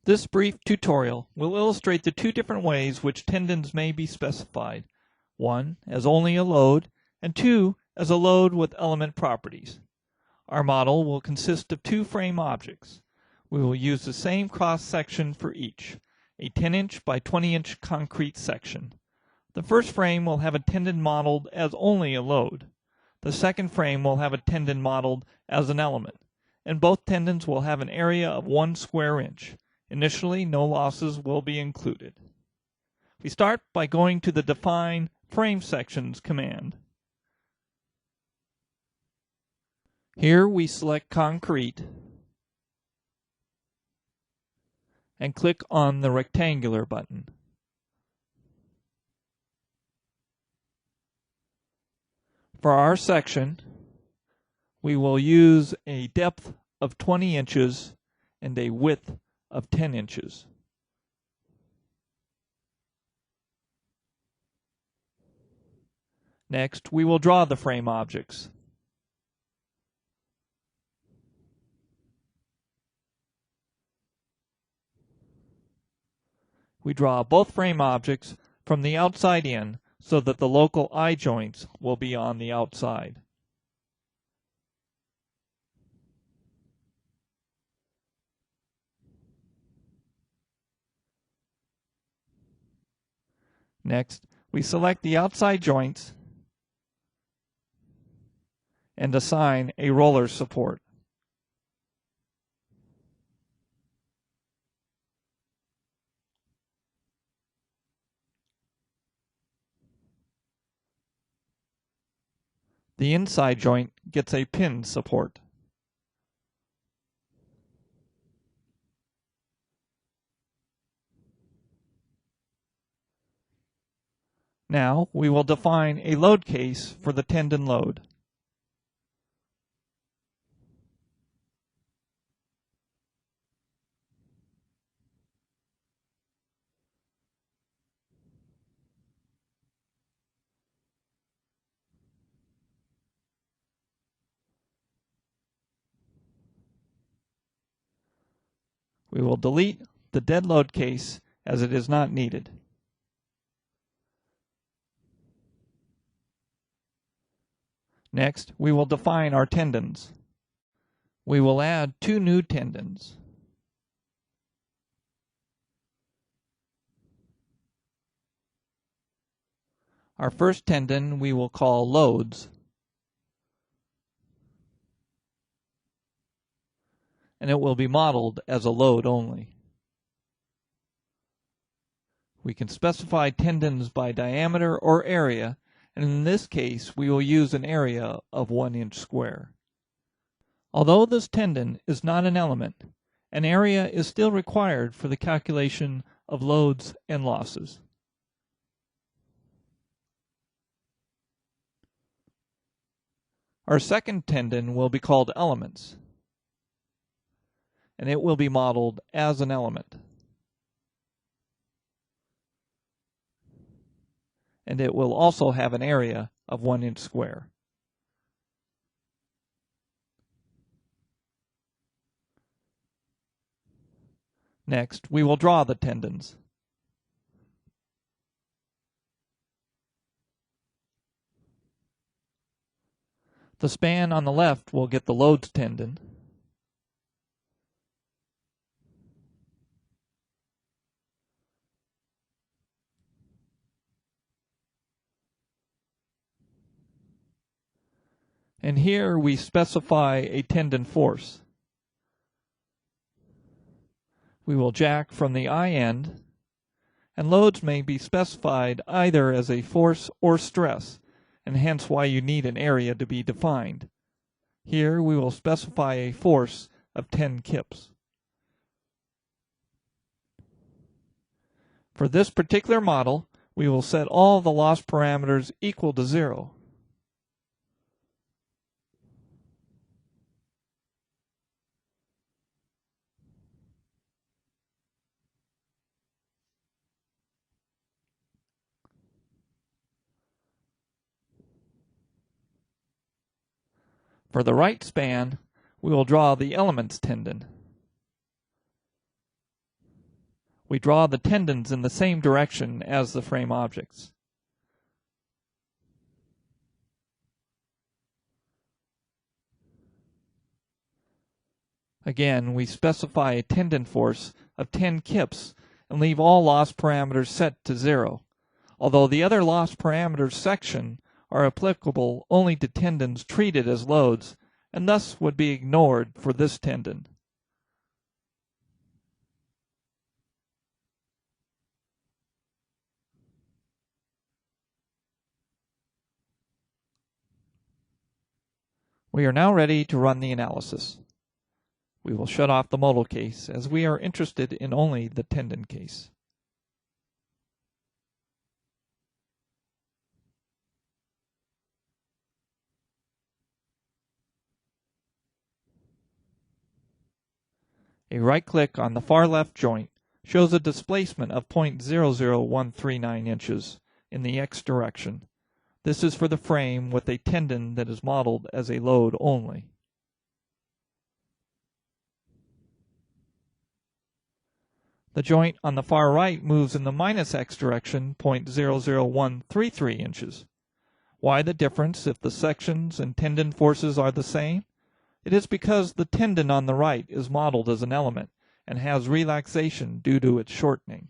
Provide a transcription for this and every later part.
This brief tutorial will illustrate the two different ways which tendons may be specified. One, as only a load, and two, as a load with element properties. Our model will consist of two frame objects. We will use the same cross-section for each, a 10-inch by 20-inch concrete section. The first frame will have a tendon modeled as only a load. The second frame will have a tendon modeled as an element, and both tendons will have an area of 1 square inch. Initially, no losses will be included. We start by going to the Define Frame Sections command. Here we select Concrete and click on the rectangular button. For our section, we will use a depth of 20 inches and a width of 10 inches. Next, we will draw the frame objects. We draw both frame objects from the outside in so that the local eye joints will be on the outside. Next, we select the outside joints and assign a roller support. The inside joint gets a pin support. Now we will define a load case for the tendon load. We will delete the dead load case as it is not needed. Next, we will define our tendons. We will add two new tendons. Our first tendon we will call loads, and it will be modeled as a load only. We can specify tendons by diameter or area, and in this case we will use an area of 1 inch square. Although this tendon is not an element, an area is still required for the calculation of loads and losses. Our second tendon will be called elements, and it will be modeled as an element. And it will also have an area of 1 inch square. Next, we will draw the tendons. The span on the left will get the loads tendon. And here we specify a tendon force. We will jack from the eye end, and loads may be specified either as a force or stress, and hence why you need an area to be defined. Here we will specify a force of 10 kips. For this particular model, we will set all the loss parameters equal to 0. For the right span, we will draw the elements tendon. We draw the tendons in the same direction as the frame objects. Again, we specify a tendon force of 10 kips and leave all loss parameters set to 0, although the other loss parameters section are applicable only to tendons treated as loads and thus would be ignored for this tendon. We are now ready to run the analysis. We will shut off the modal case as we are interested in only the tendon case. A right-click on the far left joint shows a displacement of 0.00139 inches in the X direction. This is for the frame with a tendon that is modeled as a load only. The joint on the far right moves in the minus X direction 0.00133 inches. Why the difference if the sections and tendon forces are the same? It is because the tendon on the right is modeled as an element and has relaxation due to its shortening.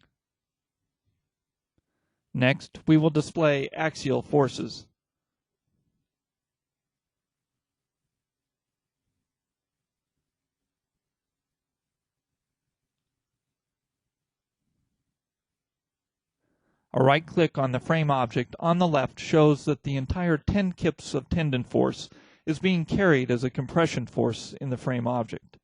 Next, we will display axial forces. A right-click on the frame object on the left shows that the entire 10 kips of tendon force is being carried as a compression force in the frame object.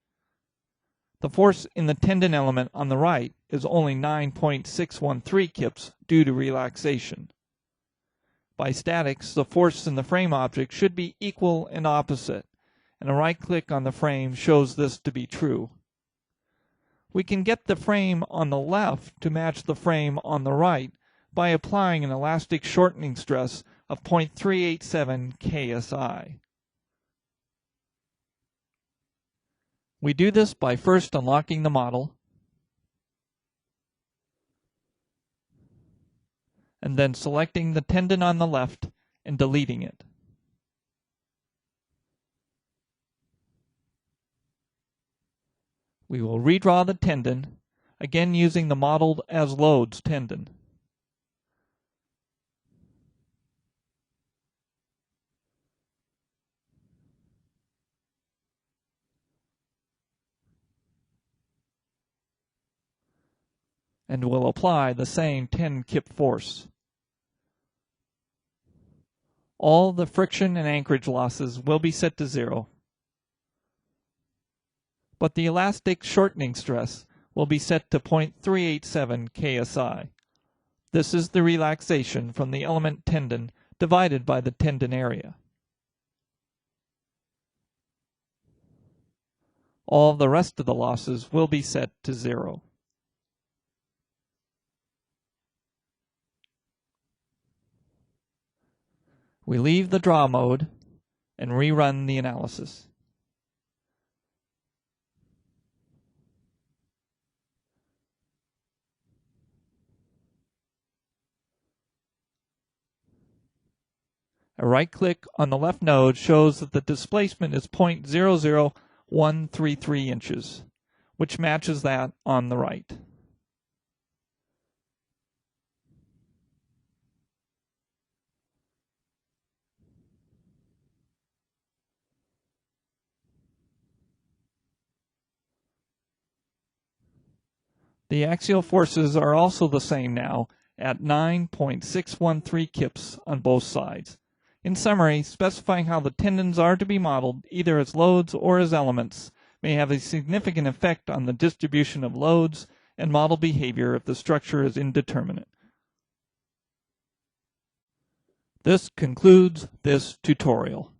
The force in the tendon element on the right is only 9.613 kips due to relaxation. By statics, the force in the frame object should be equal and opposite, and a right-click on the frame shows this to be true. We can get the frame on the left to match the frame on the right by applying an elastic shortening stress of 0.387 KSI. We do this by first unlocking the model and then selecting the tendon on the left and deleting it. We will redraw the tendon, again using the modeled as loads tendon. And will apply the same 10 kip force. All the friction and anchorage losses will be set to 0, but the elastic shortening stress will be set to 0.387 KSI. This is the relaxation from the element tendon divided by the tendon area. All the rest of the losses will be set to 0. We leave the draw mode and rerun the analysis. A right-click on the left node shows that the displacement is 0.00133 inches, which matches that on the right. The axial forces are also the same now at 9.613 kips on both sides. In summary, specifying how the tendons are to be modeled, either as loads or as elements, may have a significant effect on the distribution of loads and model behavior if the structure is indeterminate. This concludes this tutorial.